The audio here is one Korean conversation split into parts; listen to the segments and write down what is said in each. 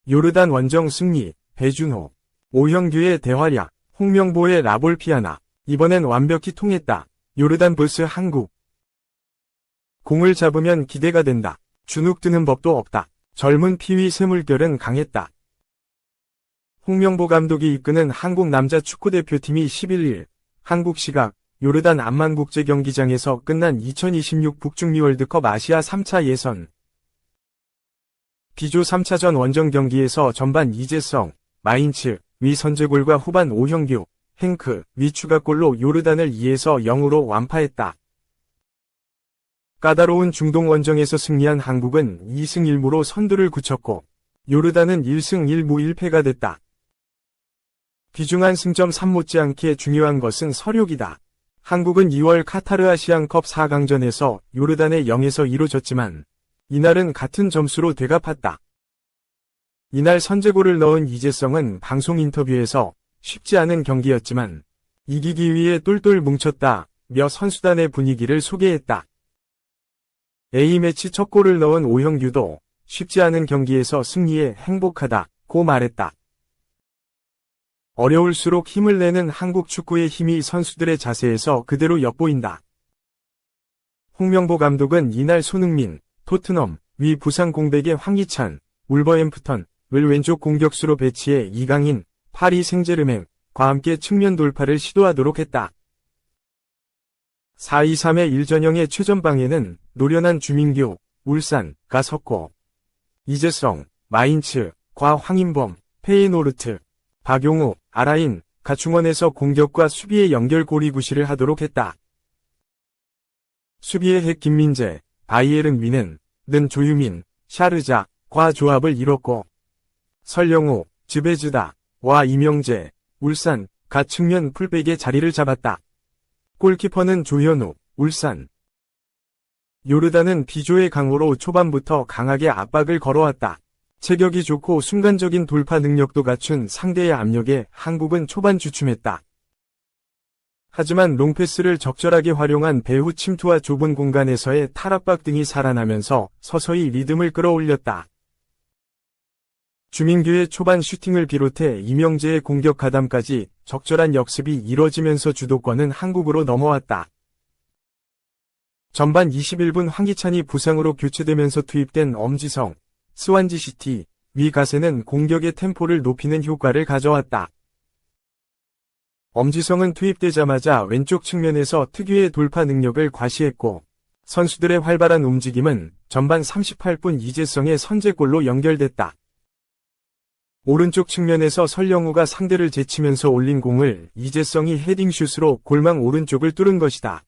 요르단 원정 승리, 배준호. 오형규의 대활약, 홍명보의 라볼피아나. 이번엔 완벽히 통했다. 요르단 vs 한국. 공을 잡으면 기대가 된다. 주눅 드는 법도 없다. 젊은 피위 쇠물결은 강했다. 홍명보 감독이 이끄는 한국 남자 축구대표팀이 11일 한국 시각 요르단 암만 국제경기장에서 끝난 2026 북중미 월드컵 아시아 3차 예선 B조 3차전 원정 경기에서 전반 이재성, 마인츠, 위 선제골과 후반 오형규, 행크, 위 추가골로 요르단을 2에서 0으로 완파했다. 까다로운 중동 원정에서 승리한 한국은 2승 1무로 선두를 굳혔고 요르단은 1승 1무 1패가 됐다. 귀중한 승점 3 못지않게 중요한 것은 서력이다. 한국은 2월 카타르 아시안컵 4강전에서 요르단에 0에서 2로 졌지만 이날은 같은 점수로 되갚았다. 이날 선제골을 넣은 이재성은 방송 인터뷰에서 쉽지 않은 경기였지만 이기기 위해 똘똘 뭉쳤다며 선수단의 분위기를 소개했다. A매치 첫 골을 넣은 오형규도 쉽지 않은 경기에서 승리에 행복하다고 말했다. 어려울수록 힘을 내는 한국 축구의 힘이 선수들의 자세에서 그대로 엿보인다. 홍명보 감독은 이날 손흥민, 토트넘, 위 부상 공백의 황희찬, 울버햄프턴을 왼쪽 공격수로 배치해 이강인, 파리 생제르맹과 함께 측면 돌파를 시도하도록 했다. 4-2-3의 1전형의 최전방에는 노련한 주민규, 울산가 섰고 이재성, 마인츠과 황인범, 페이노르트, 박용우, 아라인, 가충원에서 공격과 수비의 연결 고리구실을 하도록 했다. 수비의 핵 김민재, 바이에른 미는, 는 조유민, 샤르자과 조합을 이뤘고 설영우, 즈베즈다와 이명재, 울산가 측면 풀백의 자리를 잡았다. 골키퍼는 조현우, 울산. 요르단은 B조의 강호로 초반부터 강하게 압박을 걸어왔다. 체격이 좋고 순간적인 돌파 능력도 갖춘 상대의 압력에 한국은 초반 주춤했다. 하지만 롱패스를 적절하게 활용한 배후 침투와 좁은 공간에서의 탈압박 등이 살아나면서 서서히 리듬을 끌어올렸다. 주민규의 초반 슈팅을 비롯해 이명재의 공격 가담까지 적절한 역습이 이뤄지면서 주도권은 한국으로 넘어왔다. 전반 21분 황희찬이 부상으로 교체되면서 투입된 엄지성, 스완지시티, 위 가세는 공격의 템포를 높이는 효과를 가져왔다. 엄지성은 투입되자마자 왼쪽 측면에서 특유의 돌파 능력을 과시했고 선수들의 활발한 움직임은 전반 38분 이재성의 선제골로 연결됐다. 오른쪽 측면에서 설영우가 상대를 제치면서 올린 공을 이재성이 헤딩슛으로 골망 오른쪽을 뚫은 것이다.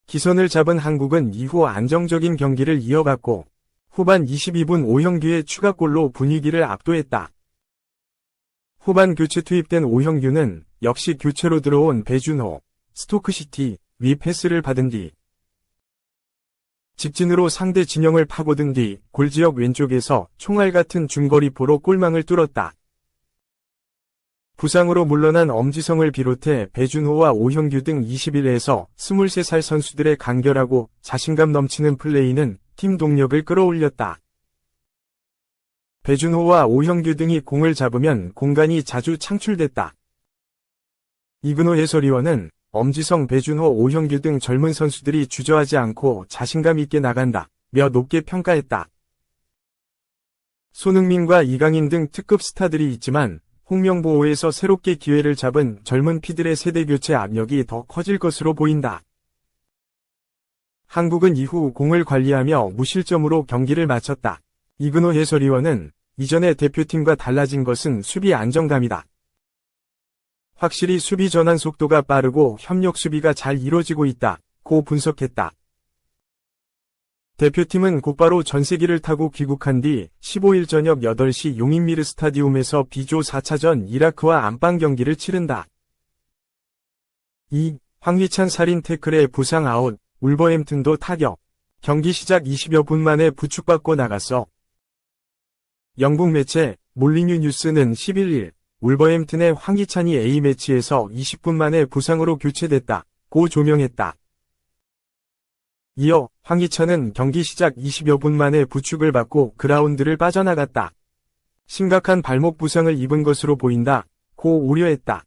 기선을 잡은 한국은 이후 안정적인 경기를 이어갔고 후반 22분 오형규의 추가골로 분위기를 압도했다. 후반 교체 투입된 오형규는 역시 교체로 들어온 배준호, 스토크시티, 위 패스를 받은 뒤 직진으로 상대 진영을 파고든 뒤 골지역 왼쪽에서 총알 같은 중거리포로 골망을 뚫었다. 부상으로 물러난 엄지성을 비롯해 배준호와 오형규 등 21에서 23살 선수들의 간결하고 자신감 넘치는 플레이는 팀 동력을 끌어올렸다. 배준호와 오형규 등이 공을 잡으면 공간이 자주 창출됐다. 이근호 해설위원은 엄지성, 배준호, 오형규 등 젊은 선수들이 주저하지 않고 자신감 있게 나간다며 높게 평가했다. 손흥민과 이강인 등 특급 스타들이 있지만 홍명보호에서 새롭게 기회를 잡은 젊은 피들의 세대 교체 압력이 더 커질 것으로 보인다. 한국은 이후 공을 관리하며 무실점으로 경기를 마쳤다. 이근호 해설위원은 이전의 대표팀과 달라진 것은 수비 안정감이다. 확실히 수비 전환 속도가 빠르고 협력 수비가 잘 이뤄지고 있다고 분석했다. 대표팀은 곧바로 전세기를 타고 귀국한 뒤 15일 저녁 8시 용인미르 스타디움에서 B조 4차전 이라크와 안방 경기를 치른다. 2. 황희찬 살인 태클에 부상 아웃, 울버햄튼도 타격. 경기 시작 20여 분 만에 부축받고 나갔어. 영국 매체 몰리뉴 뉴스는 11일 울버햄튼의 황희찬이 A매치에서 20분 만에 부상으로 교체됐다고 조명했다. 이어 황희찬은 경기 시작 20여 분 만에 부축을 받고 그라운드를 빠져나갔다. 심각한 발목 부상을 입은 것으로 보인다. 고 우려했다.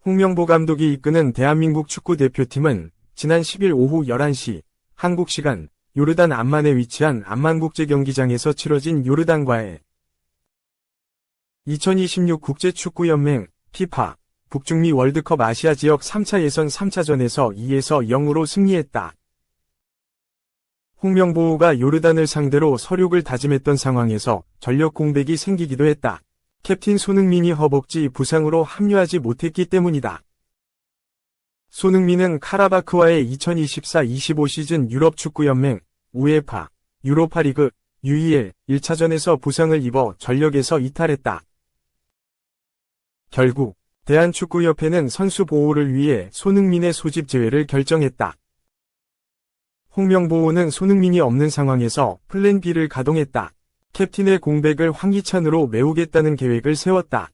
홍명보 감독이 이끄는 대한민국 축구 대표팀은 지난 10일 오후 11시 한국 시간 요르단 암만에 위치한 암만국제경기장에서 치러진 요르단과의 2026 국제축구연맹 피파 북중미 월드컵 아시아 지역 3차 예선 3차전에서 2에서 0으로 승리했다. 홍명보가 요르단을 상대로 서륙을 다짐했던 상황에서 전력 공백이 생기기도 했다. 캡틴 손흥민이 허벅지 부상으로 합류하지 못했기 때문이다. 손흥민은 카라바크와의 2024-25 시즌 유럽축구연맹 우에파 유로파리그 UEL 1차전에서 부상을 입어 전력에서 이탈했다. 결국 대한축구협회는 선수 보호를 위해 손흥민의 소집 제외를 결정했다. 홍명보는 손흥민이 없는 상황에서 플랜 B를 가동했다. 캡틴의 공백을 황희찬으로 메우겠다는 계획을 세웠다.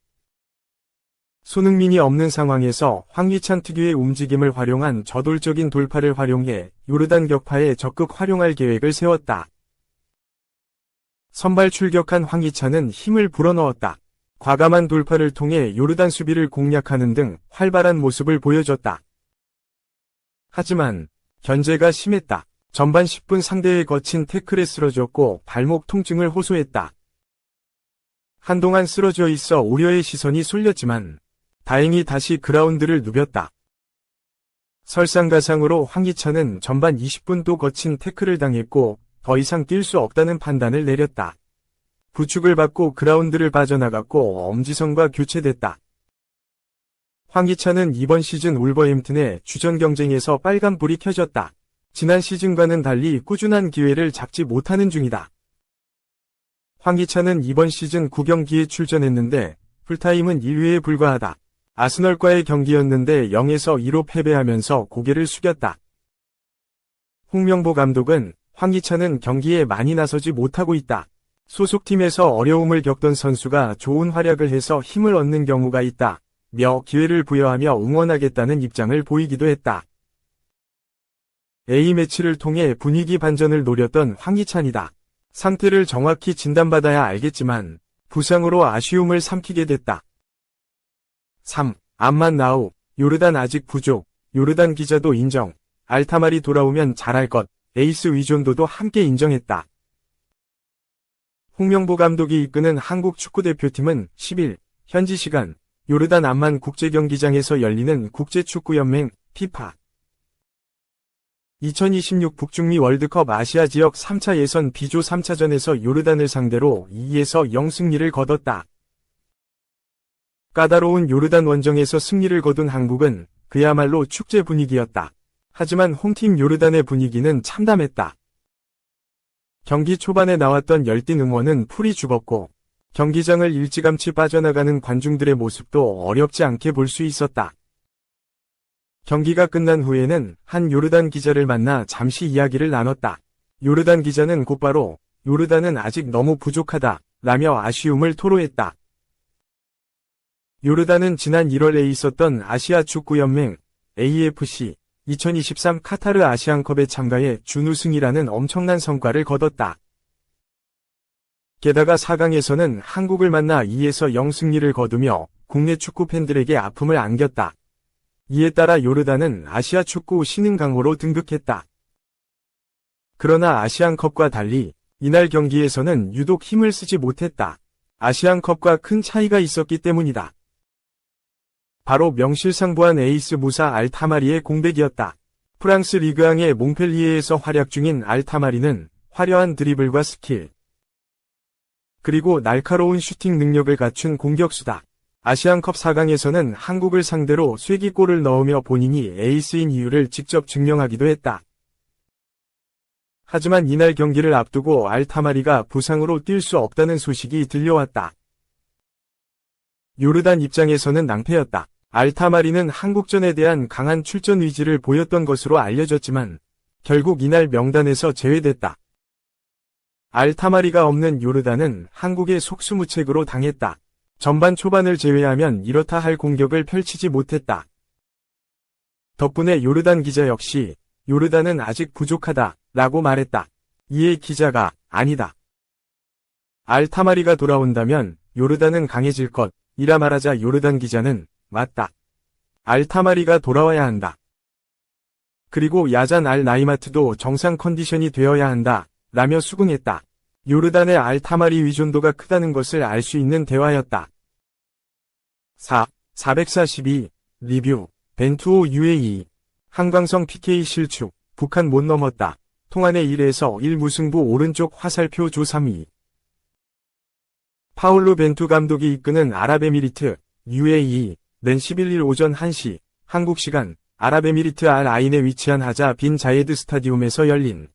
손흥민이 없는 상황에서 황희찬 특유의 움직임을 활용한 저돌적인 돌파를 활용해 요르단 격파에 적극 활용할 계획을 세웠다. 선발 출격한 황희찬은 힘을 불어넣었다. 과감한 돌파를 통해 요르단 수비를 공략하는 등 활발한 모습을 보여줬다. 하지만 견제가 심했다. 전반 10분 상대의 거친 태클에 쓰러졌고 발목 통증을 호소했다. 한동안 쓰러져 있어 우려의 시선이 쏠렸지만 다행히 다시 그라운드를 누볐다. 설상가상으로 황희찬은 전반 20분 또 거친 태클을 당했고 더 이상 뛸 수 없다는 판단을 내렸다. 부축을 받고 그라운드를 빠져나갔고 엄지성과 교체됐다. 황희찬은 이번 시즌 울버햄튼의 주전 경쟁에서 빨간불이 켜졌다. 지난 시즌과는 달리 꾸준한 기회를 잡지 못하는 중이다. 황희찬은 이번 시즌 9경기에 출전했는데 풀타임은 1회에 불과하다. 아스널과의 경기였는데 0에서 2로 패배하면서 고개를 숙였다. 홍명보 감독은 황희찬은 경기에 많이 나서지 못하고 있다. 소속팀에서 어려움을 겪던 선수가 좋은 활약을 해서 힘을 얻는 경우가 있다. 며 기회를 부여하며 응원하겠다는 입장을 보이기도 했다. A매치를 통해 분위기 반전을 노렸던 황희찬이다. 상태를 정확히 진단받아야 알겠지만 부상으로 아쉬움을 삼키게 됐다. 3. 암만 나우, 요르단 아직 부족, 요르단 기자도 인정, 알타말이 돌아오면 잘할 것, 에이스 위존도도 함께 인정했다. 홍명보 감독이 이끄는 한국 축구대표팀은 10일 현지 시간 요르단 암만 국제경기장에서 열리는 국제축구연맹 피파 2026 북중미 월드컵 아시아 지역 3차 예선 B조 3차전에서 요르단을 상대로 2에서 0 승리를 거뒀다. 까다로운 요르단 원정에서 승리를 거둔 한국은 그야말로 축제 분위기였다. 하지만 홈팀 요르단의 분위기는 참담했다. 경기 초반에 나왔던 열띤 응원은 풀이 죽었고 경기장을 일찌감치 빠져나가는 관중들의 모습도 어렵지 않게 볼 수 있었다. 경기가 끝난 후에는 한 요르단 기자를 만나 잠시 이야기를 나눴다. 요르단 기자는 곧바로 요르단은 아직 너무 부족하다 라며 아쉬움을 토로했다. 요르단은 지난 1월에 있었던 아시아 축구연맹 AFC 2023 카타르 아시안컵에 참가해 준우승이라는 엄청난 성과를 거뒀다. 게다가 4강에서는 한국을 만나 2에서 0 승리를 거두며 국내 축구 팬들에게 아픔을 안겼다. 이에 따라 요르단은 아시아 축구 신흥 강호로 등극했다. 그러나 아시안컵과 달리 이날 경기에서는 유독 힘을 쓰지 못했다. 아시안컵과 큰 차이가 있었기 때문이다. 바로 명실상부한 에이스 무사 알타마리의 공백이었다. 프랑스 리그앙의 몽펠리에에서 활약 중인 알타마리는 화려한 드리블과 스킬, 그리고 날카로운 슈팅 능력을 갖춘 공격수다. 아시안컵 4강에서는 한국을 상대로 쐐기골을 넣으며 본인이 에이스인 이유를 직접 증명하기도 했다. 하지만 이날 경기를 앞두고 알타마리가 부상으로 뛸 수 없다는 소식이 들려왔다. 요르단 입장에서는 낭패였다. 알타마리는 한국전에 대한 강한 출전 의지를 보였던 것으로 알려졌지만 결국 이날 명단에서 제외됐다. 알타마리가 없는 요르단은 한국의 속수무책으로 당했다. 전반 초반을 제외하면 이렇다 할 공격을 펼치지 못했다. 덕분에 요르단 기자 역시 요르단은 아직 부족하다 라고 말했다. 이에 기자가 아니다. 알타마리가 돌아온다면 요르단은 강해질 것 이라 말하자 요르단 기자는 맞다. 알타마리가 돌아와야 한다. 그리고 야잔 알 나이마트도 정상 컨디션이 되어야 한다 라며 수긍했다. 요르단의 알타마리 위존도가 크다는 것을 알 수 있는 대화였다. 442 리뷰 벤투호 UAE 한광성 PK 실축 북한 못 넘었다. 통안의 1에서 1 무승부 오른쪽 화살표 조 3위 파울루 벤투 감독이 이끄는 아랍에미리트 UAE는 11일 오전 1시 한국 시간 아랍에미리트 알 아인에 위치한 하자 빈 자예드 스타디움에서 열린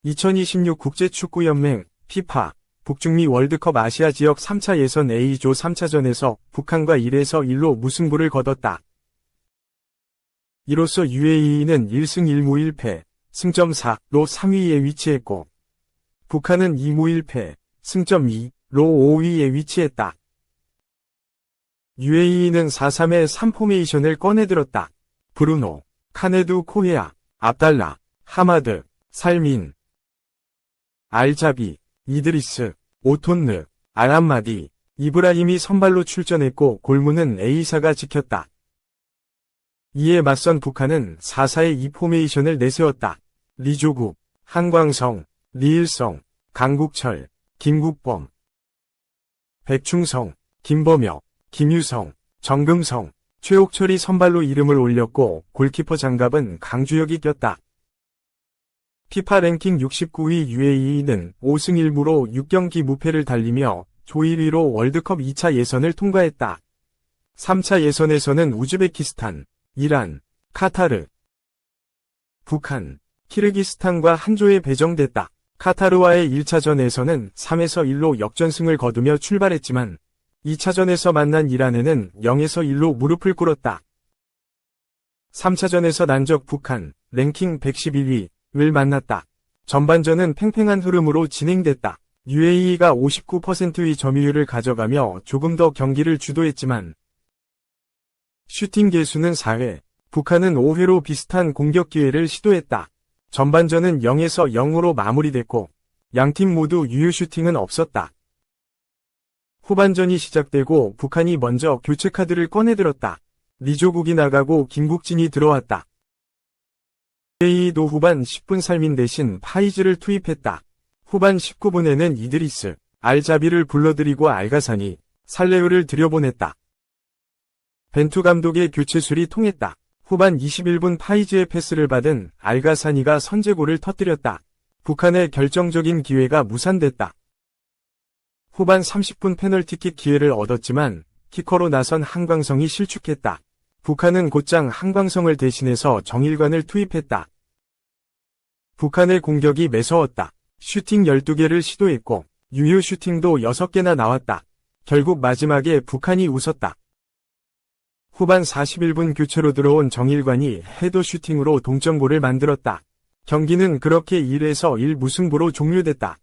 2026 국제축구연맹 피파 북중미 월드컵 아시아 지역 3차 예선 A조 3차전에서 북한과 1에서 1로 무승부를 거뒀다. 이로써 UAE는 1승 1무 1패, 승점 4로 3위에 위치했고 북한은 2무 1패, 승점 2로 5위에 위치했다. UAE는 4-3의 3포메이션을 꺼내들었다. 브루노, 카네두 코헤아, 압달라, 하마드, 살민, 알자비, 이드리스, 오톤느, 알함마디, 이브라힘이 선발로 출전했고 골문은 A사가 지켰다. 이에 맞선 북한은 4-4의 2포메이션을 내세웠다. 리조국, 한광성, 리일성, 강국철, 김국범, 백충성, 김범혁, 김유성, 정금성, 최옥철이 선발로 이름을 올렸고 골키퍼 장갑은 강주혁이 꼈다. 피파 랭킹 69위 UAE는 5승 1무로 6경기 무패를 달리며 조 1위로 월드컵 2차 예선을 통과했다. 3차 예선에서는 우즈베키스탄, 이란, 카타르, 북한, 키르기스탄과 한 조에 배정됐다. 카타르와의 1차전에서는 3에서 1로 역전승을 거두며 출발했지만 2차전에서 만난 이란에는 0에서 1로 무릎을 꿇었다. 3차전에서 난적 북한, 랭킹 111위를 만났다. 전반전은 팽팽한 흐름으로 진행됐다. UAE가 59%의 점유율을 가져가며 조금 더 경기를 주도했지만 슈팅 개수는 4회, 북한은 5회로 비슷한 공격 기회를 시도했다. 전반전은 0에서 0으로 마무리됐고 양팀 모두 유효 슈팅은 없었다. 후반전이 시작되고 북한이 먼저 교체 카드를 꺼내들었다. 리조국이 나가고 김국진이 들어왔다. UAE도 후반 10분 살민 대신 파이즈를 투입했다. 후반 19분에는 이드리스, 알자비를 불러들이고 알가산이, 살레우를 들여보냈다. 벤투 감독의 교체술이 통했다. 후반 21분 파이즈의 패스를 받은 알가사니가 선제골을 터뜨렸다. 북한의 결정적인 기회가 무산됐다. 후반 30분 페널티킥 기회를 얻었지만 키커로 나선 한광성이 실축했다. 북한은 곧장 한광성을 대신해서 정일관을 투입했다. 북한의 공격이 매서웠다. 슈팅 12개를 시도했고 유효 슈팅도 6개나 나왔다. 결국 마지막에 북한이 웃었다. 후반 41분 교체로 들어온 정일관이 헤더 슈팅으로 동점골을 만들었다. 경기는 그렇게 1에서 1 무승부로 종료됐다.